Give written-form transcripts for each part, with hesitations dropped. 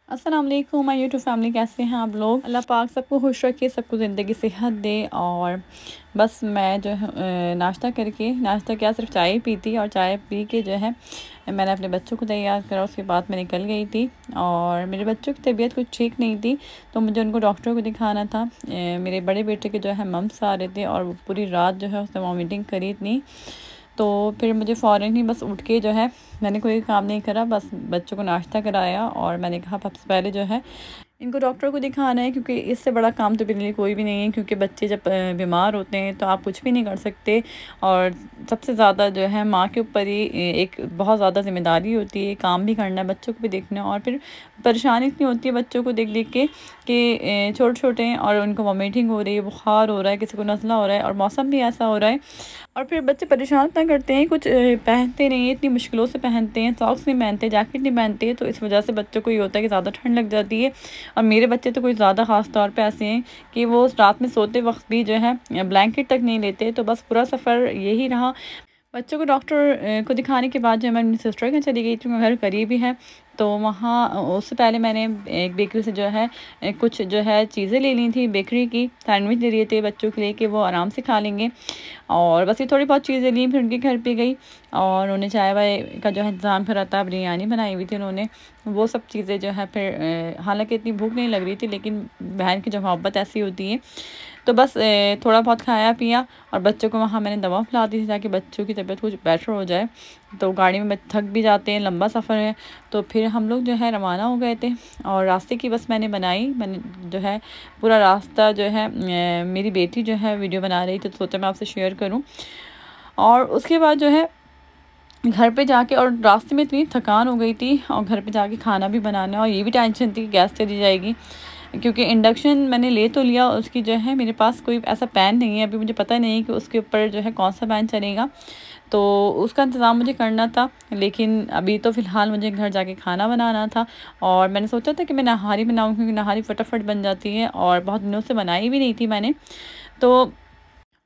अस्सलाम वालेकुम my YouTube family, कैसे हैं आप लोग। अल्लाह पाक सबको खुश रखे, सबको ज़िंदगी सेहत दे। और बस मैं जो है नाश्ता किया, सिर्फ चाय पी थी। और चाय पी के जो है मैंने अपने बच्चों को तैयार करा। उसके बाद मैं निकल गई थी और मेरे बच्चों की तबीयत कुछ ठीक नहीं थी, तो मुझे उनको डॉक्टर को दिखाना था। मेरे बड़े बेटे के जो है मम्स आ रहे थे और वो पूरी रात जो है उसने वॉमिटिंग करी इतनी। तो फिर मुझे फ़ौरन ही बस उठ के जो है मैंने कोई काम नहीं करा, बस बच्चों को नाश्ता कराया। और मैंने कहा सबसे पहले जो है इनको डॉक्टर को दिखाना है, क्योंकि इससे बड़ा काम तो मेरे लिए कोई भी नहीं है। क्योंकि बच्चे जब बीमार होते हैं तो आप कुछ भी नहीं कर सकते। और सबसे ज़्यादा जो है माँ के ऊपर ही एक बहुत ज़्यादा ज़िम्मेदारी होती है, काम भी करना है, बच्चों को भी देखना है। और फिर परेशानी इतनी होती है बच्चों को देख देख के कि छोटे छोटे हैं और उनको वॉमिटिंग हो रही है, बुखार हो रहा है, किसी को नज़ला हो रहा है और मौसम भी ऐसा हो रहा है। और फिर बच्चे परेशान इतना करते हैं, कुछ पहनते नहीं हैं, इतनी मुश्किलों से पहनते हैं, सॉक्स नहीं पहनते, जैकेट नहीं पहनते। तो इस वजह से बच्चों को ये होता है कि ज़्यादा ठंड लग जाती है। और मेरे बच्चे तो कोई ज़्यादा ख़ास तौर पे ऐसे हैं कि वो रात में सोते वक्त भी जो है ब्लैंकेट तक नहीं लेते। तो बस पूरा सफ़र यही रहा। बच्चों को डॉक्टर को दिखाने के बाद जो है मैं अपनी सिस्टर के चली गई थी, मेरा घर करीब ही है। तो वहाँ उससे पहले मैंने एक बेकरी से जो है कुछ जो है चीज़ें ले ली थी, बेकरी की सैंडविच ले लिए थे बच्चों के लिए कि वो आराम से खा लेंगे। और बस ये थोड़ी बहुत चीज़ें ली, फिर उनके घर पे गई और उन्हें चाय वाय का जो है इंतज़ाम करा था। बिरयानी बनाई हुई थी उन्होंने, वो सब चीज़ें जो है फिर हालांकि इतनी भूख नहीं लग रही थी, लेकिन बहन की जो मोहब्बत ऐसी होती है। तो बस थोड़ा बहुत खाया पिया और बच्चों को वहाँ मैंने दवा पिला दी थी ताकि बच्चों की तबीयत कुछ बेटर हो जाए। तो गाड़ी में थक भी जाते हैं, लंबा सफ़र है। तो फिर हम लोग जो है रवाना हो गए थे और रास्ते की बस मैंने जो है पूरा रास्ता जो है मेरी बेटी जो है वीडियो बना रही थी, तो सोचा मैं आपसे शेयर करूं। और उसके बाद जो है घर पे जाके, और रास्ते में इतनी थकान हो गई थी और घर पे जाके खाना भी बनाना, और ये भी टेंशन थी कि गैस चली जाएगी। क्योंकि इंडक्शन मैंने ले तो लिया, उसकी जो है मेरे पास कोई ऐसा पैन नहीं है, अभी मुझे पता नहीं कि उसके ऊपर जो है कौन सा पैन चलेगा, तो उसका इंतज़ाम मुझे करना था। लेकिन अभी तो फ़िलहाल मुझे घर जाके खाना बनाना था। और मैंने सोचा था कि मैं नहारी बनाऊँ, क्योंकि नहारी फटाफट बन जाती है और बहुत दिनों से बनाई भी नहीं थी मैंने। तो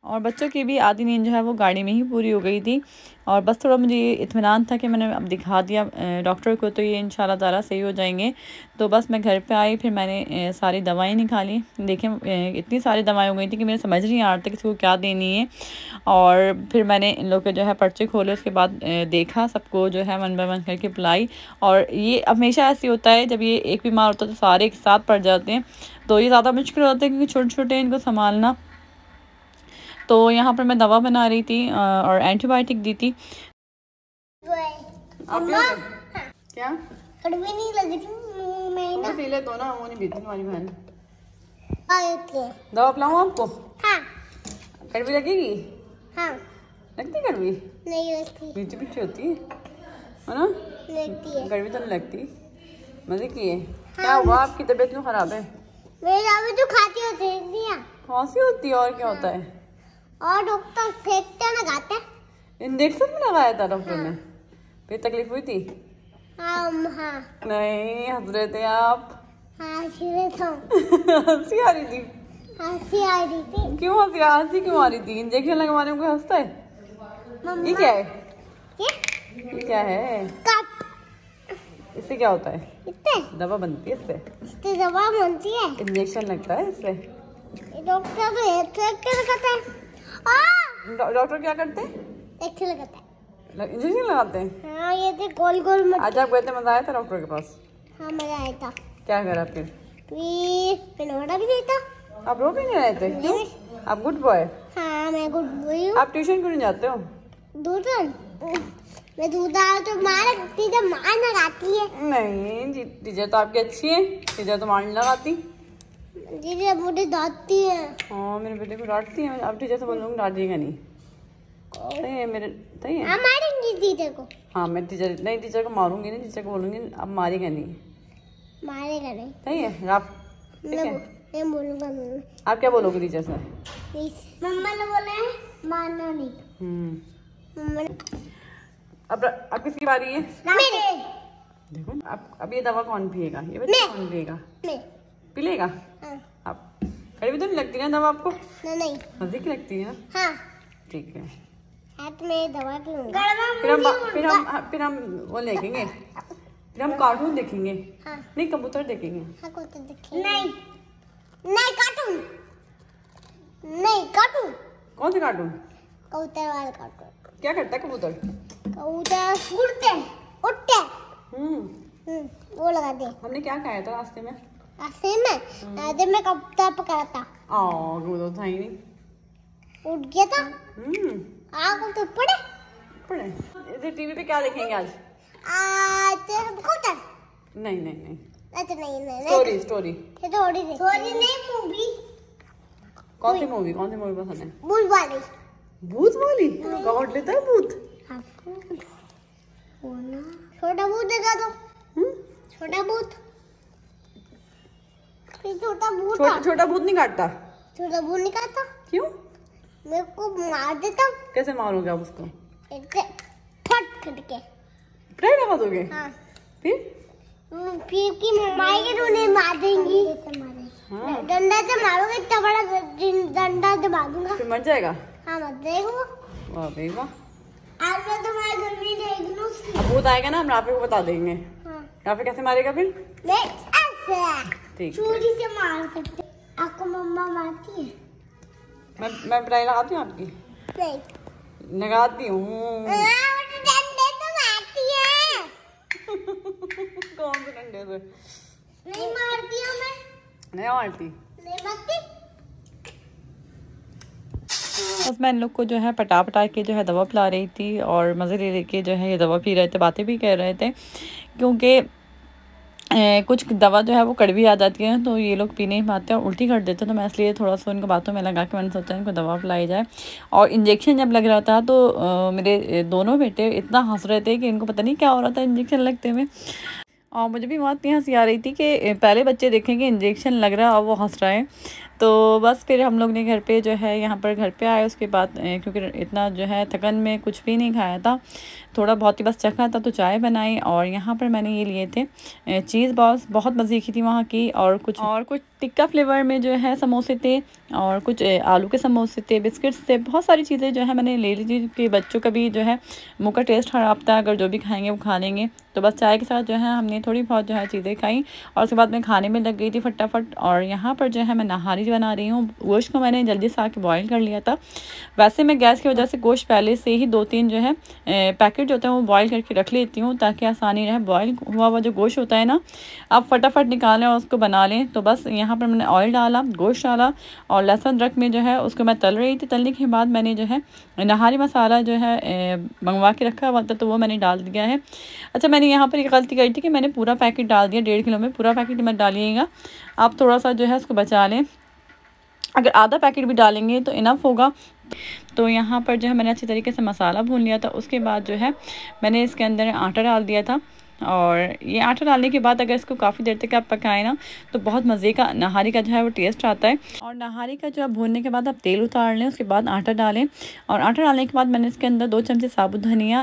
और बच्चों की भी आधी नींद जो है वो गाड़ी में ही पूरी हो गई थी। और बस थोड़ा मुझे ये इत्मीनान था कि मैंने अब दिखा दिया डॉक्टर को, तो ये इंशाल्लाह ताला सही हो जाएंगे। तो बस मैं घर पे आई, फिर मैंने सारी दवाएं निकाली। देखें इतनी सारी दवाएं हो गई थी कि मुझे समझ नहीं आ रहा था किसी को क्या देनी है। और फिर मैंने इन लोग के जो है पर्चे खोले, उसके बाद देखा, सबको जो है वन बाय वन करके पिलाई। और ये हमेशा ऐसे होता है, जब ये एक बीमार होता है तो सारे एक साथ पड़ जाते हैं, तो ये ज़्यादा मुश्किल होता है क्योंकि छोटे छोटे इनको संभालना। तो यहाँ पर मैं दवा बना रही थी और एंटीबायोटिक दी थी। क्या कड़वी नहीं लग रही मैं ना पी ले, तो ना वो नहीं पीती तुम्हारी बहन। दवा दवा पिलाऊं आपको? हाँ। कड़वी लगेगी? हाँ। लगती कड़वी? नहीं लगती। मीठी मीठी होती है ना? लगती है। कड़वी तो नहीं लगती। मजे की है। क्या हुआ, आपकी तबीयत क्यों खराब है? मेरी अभी तो खाती होती है। खांसी होती है और क्या होता है? और डॉक्टर फेंकते लगाते। इंजेक्शन भी लगाया था डॉक्टर ने? फिर तकलीफ हुई थी? हाँ। नहीं, हंस रहे थे आप। हंसी आ रही थी? हंसी आ रही थी। क्यों हंसी क्यों आ रही थी? इंजेक्शन लगवाने में कोई हंसता है? ये क्या है? ये क्या है? कट। इससे क्या होता है? इससे दवा बनती है इससे दवा बनती है। इंजेक्शन लगता है इससे। डॉक्टर तो एक्सरे लगाता है। डॉक्टर क्या करते हैं? एक्सरे लगाता है। इंजेक्शन लगाते हैं? हाँ, ये थे गोल गोल। आज आप गए थे, मजा आया था डॉक्टर के पास? हाँ, मजा आया था। क्या करा फिर? पिनोड़ा भी देता। आप रो भी नहीं रहे थे? क्यों? आप गुड बॉय? हाँ, मैं गुड बॉय हूँ। आप ट्यूशन क्यों नहीं जाते हो? मैं दूध तो टीचर मार लगाती है। नहीं, टीचर तो आपकी अच्छी है, टीचर तो मार नहीं लगाती। टीचर मुझे डांटती है। हाँ, मेरे बेटे को डांटती है। अब टीचर से बोलूँगी, डांटिएगा नहीं। सही है मेरे, सही है। हम मारेंगे टीचर को। हाँ, मैं टीचर को मारूंगी नहीं, टीचर को बोलूँगी अब मारेगा नहीं। मारेगा नहीं। सही है आप? मैं बोलूँगा नहीं। आप क्या बोलोगे टीचर से? मम्मा ने बोला है मारना नहीं। अब किसकी बारी है? मेरे। देखो अब ये दवा कौन पिएगा? ये बच्चा कौन पिएगा? पी लेगा? हाँ। आप कड़वी तो नहीं लगती ना दवा आपको? नहीं। मजे की लगती है ना? हाँ। ठीक है, हाथ में दवा फिर हम वो लेंगे, फिर हम कार्टून देखेंगे। हाँ। नहीं, कबूतर देखेंगे। हाँ, कबूतर देखेंगे। नहीं नहीं, कार्टून नहीं, कार्टून। कौन से कार्टून? कबूतर वाला कार्टून। क्या करता है कबूतर? कबूतर उड़ते उठते। वो लगा दे। हमने क्या खाया था रास्ते में? रास्ते में कबूतर पकड़ा था। कबूतर था ही नहीं, उठ गया था। तो पड़े इधर टीवी पे क्या देखेंगे आज? कबूतर। नहीं नहीं नहीं, अच्छा नहीं, स्टोरी स्टोरी नहीं, मूवी। कौन सी मूवी पसंद है? भूत वाली। भूत वाली? कौन लेता है भूत? छोटा भूत देखा तो। छोटा भूत छोटा भूत नहीं काटता? छोटा भूत नहीं काटता। क्यों? मेरे को मार देता। कैसे मारोगे आप उसको? फट करके स्प्रे लगा दोगे? हाँ। फिर की मारेंगे तो उन्हें मार देंगी। हाँ। डंडा से मारोगे, इतना बड़ा डंडा से मार दूंगा। फिर मर जाएगा? हाँ, मत देखो। वाह भाई वाह। आज मैं तुम्हारे घर में देख लूं। अब भूत आएगा ना, हम राफे को बता देंगे। हाँ। राफे कैसे मारेगा फिर? नहीं, ऐसे ठीक, चोरी से मार सकते। आपको मम्मा मारती है? मैं पिटाई लगाती हूँ आपकी? नहीं लगाती हूँ। डंडे तो मारती है। कौन से डंडे से? नहीं मारती हूँ मैं। नहीं मारती? नहीं मारती। बस मैं इन लोग को जो है पटा के जो है दवा पिला रही थी और मज़े ले लेके जो है ये दवा पी रहे थे, बातें भी कर रहे थे, क्योंकि कुछ दवा जो है वो कड़वी आ जाती है तो ये लोग पी नहीं पाते और उल्टी कर देते, तो मैं इसलिए थोड़ा सा उनको बातों में लगा के मैंने सोचा इनको दवा पिलाई जाए। और इंजेक्शन जब लग रहा था तो मेरे दोनों बेटे इतना हंस रहे थे कि इनको पता नहीं क्या हो रहा था इंजेक्शन लगते हुए, और मुझे भी बहुत इतनी हंसी आ रही थी कि पहले बच्चे देखेंगे इंजेक्शन लग रहा है और वो हंस रहा है। तो बस फिर हम लोग ने घर पे जो है यहाँ पर घर पे आए उसके बाद, क्योंकि इतना जो है थकन में कुछ भी नहीं खाया था, थोड़ा बहुत ही बस चखा था, तो चाय बनाई। और यहाँ पर मैंने ये लिए थे चीज़ बॉल्स, बहुत मज़े की थी वहाँ की, और कुछ टिक्का फ्लेवर में जो है समोसे थे, और कुछ आलू के समोसे थे, बिस्किट्स थे, बहुत सारी चीज़ें जो है मैंने ले ली थी कि बच्चों का भी जो है मुँह का टेस्ट खराब था, अगर जो भी खाएंगे वो खा लेंगे। तो बस चाय के साथ जो है हमने थोड़ी बहुत जो है चीज़ें खाई और उसके बाद मैं खाने में लग गई थी फटाफट। और यहाँ पर जो है मैं नहारी बना रही हूँ। गोश्त को मैंने जल्दी से आके बॉईल कर लिया था। वैसे मैं गैस की वजह से गोश्त पहले से ही 2-3 जो है पैकेट जो होते हैं वो बॉईल करके रख लेती हूँ ताकि आसानी रहे। बॉईल हुआ हुआ जो गोश्त होता है ना, आप फटाफट निकालें और उसको बना लें। तो बस यहाँ पर मैंने ऑयल डाला, गोश्त डाला और लहसुन अदरक में जो है उसको मैं तल रही थी। तलने के बाद मैंने जो है नहारी मसाला जो है मंगवा के रखा हुआ था तो वो मैंने डाल दिया है। अच्छा, मैंने यहाँ पर एक गलती करी थी कि मैंने पूरा पैकेट डाल दिया, 1.5 किलो में पूरा पैकेट मत डालिएगा, आप थोड़ा सा जो है उसको बचा लें। अगर आधा पैकेट भी डालेंगे तो इनफ होगा। तो यहाँ पर जो है मैंने अच्छी तरीके से मसाला भून लिया था। उसके बाद जो है मैंने इसके अंदर आटा डाल दिया था, और ये आटा डालने के बाद अगर इसको काफ़ी देर तक आप पकाएं ना तो बहुत मज़े का नहारी का जो है वो टेस्ट आता है। और नहारी का जो है भूनने के बाद आप तेल उतार लें, उसके बाद आटा डालें, और आटा डालने के बाद मैंने इसके अंदर 2 चमचे साबुत धनिया,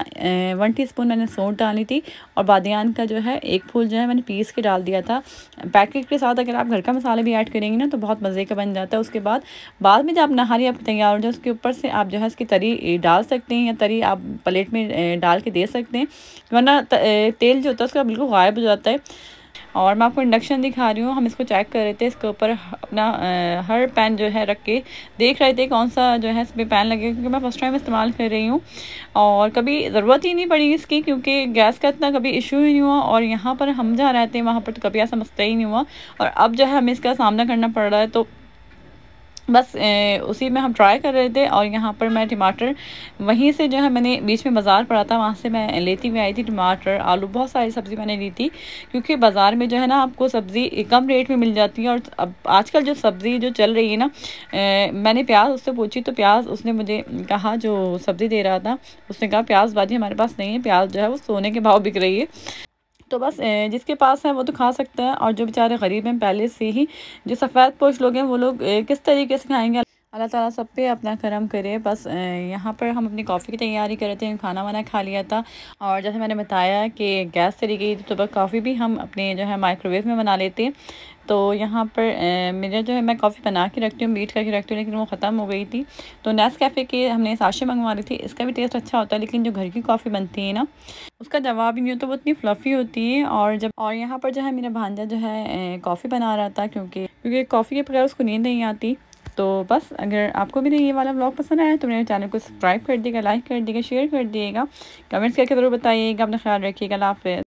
1 टीस्पून मैंने सौंठ डाली थी, और बादियान का जो है 1 फूल जो है मैंने पीस के डाल दिया था। पैकेट के साथ अगर आप घर का मसाला भी ऐड करेंगे ना तो बहुत मज़े का बन जाता है। उसके बाद में जब नहारी आपकी तैयार हो जाए उसके ऊपर से आप जो है इसकी तरी डाल सकते हैं, या तरी आप प्लेट में डाल के दे सकते हैं, वरना तेल जो होता है उसका बिल्कुल गायब हो जाता है। और मैं आपको इंडक्शन दिखा रही हूँ, हम इसको चेक कर रहे थे, इसके ऊपर अपना हर पैन जो है रख के देख रहे थे कौन सा जो है इस पर पैन लगेगा, क्योंकि मैं फर्स्ट टाइम इस्तेमाल कर रही हूँ और कभी ज़रूरत ही नहीं पड़ी इसकी, क्योंकि गैस का इतना कभी इशू ही नहीं हुआ। और यहाँ पर हम जहाँ रहते हैं वहाँ पर तो कभी ऐसा मसला ही नहीं हुआ, और अब जो है हमें इसका सामना करना पड़ रहा है। तो बस उसी में हम ट्राई कर रहे थे। और यहाँ पर मैं टमाटर वहीं से जो है मैंने बीच में बाज़ार पड़ा था वहाँ से मैं लेती हुई आई थी, टमाटर, आलू, बहुत सारी सब्ज़ी मैंने ली थी, क्योंकि बाज़ार में जो है ना आपको सब्ज़ी कम रेट में मिल जाती है। और अब आजकल जो सब्ज़ी जो चल रही है ना, मैंने प्याज उससे पूछी तो प्याज उसने मुझे कहा, जो सब्ज़ी दे रहा था उसने कहा प्याज बाजी हमारे पास नहीं है, प्याज जो है वो सोने के भाव बिक रही है। तो बस जिसके पास है वो तो खा सकता है, और जो बेचारे गरीब हैं पहले से ही, जो सफ़ेद पोश लोग हैं वो लोग किस तरीके से खाएंगे। अल्लाह ताला सब पे अपना करम करे। बस यहाँ पर हम अपनी कॉफ़ी की तैयारी कर रहे थे, खाना वाना खा लिया था और जैसे मैंने बताया कि गैस चली गई तो बस कॉफ़ी भी हम अपने जो है माइक्रोवेव में बना लेते हैं। तो यहाँ पर मेरा जो है मैं कॉफ़ी बना के रखती हूँ, बीट करके रखती हूँ, लेकिन वो ख़त्म हो गई थी। तो नेस्कैफ़े के हमने साशे मंगवा ली थी, इसका भी टेस्ट अच्छा होता है, लेकिन जो घर की कॉफ़ी बनती है ना उसका जवाब ही नहीं होता, वो इतनी फ्लफ़ी होती है। और यहाँ पर जो है मेरा भांजा जो है कॉफ़ी बना रहा था, क्योंकि कॉफ़ी के बगैर उसको नींद नहीं आती। तो बस अगर आपको मेरा ये वाला व्लॉग पसंद आया तो मेरे चैनल को सब्सक्राइब कर दिएगा, लाइक कर दिएगा, शेयर कर दिएगा, कमेंट्स करके ज़रूर बताइएगा। अपना ख्याल रखिएगा। अल्लाह हाफ़िज़।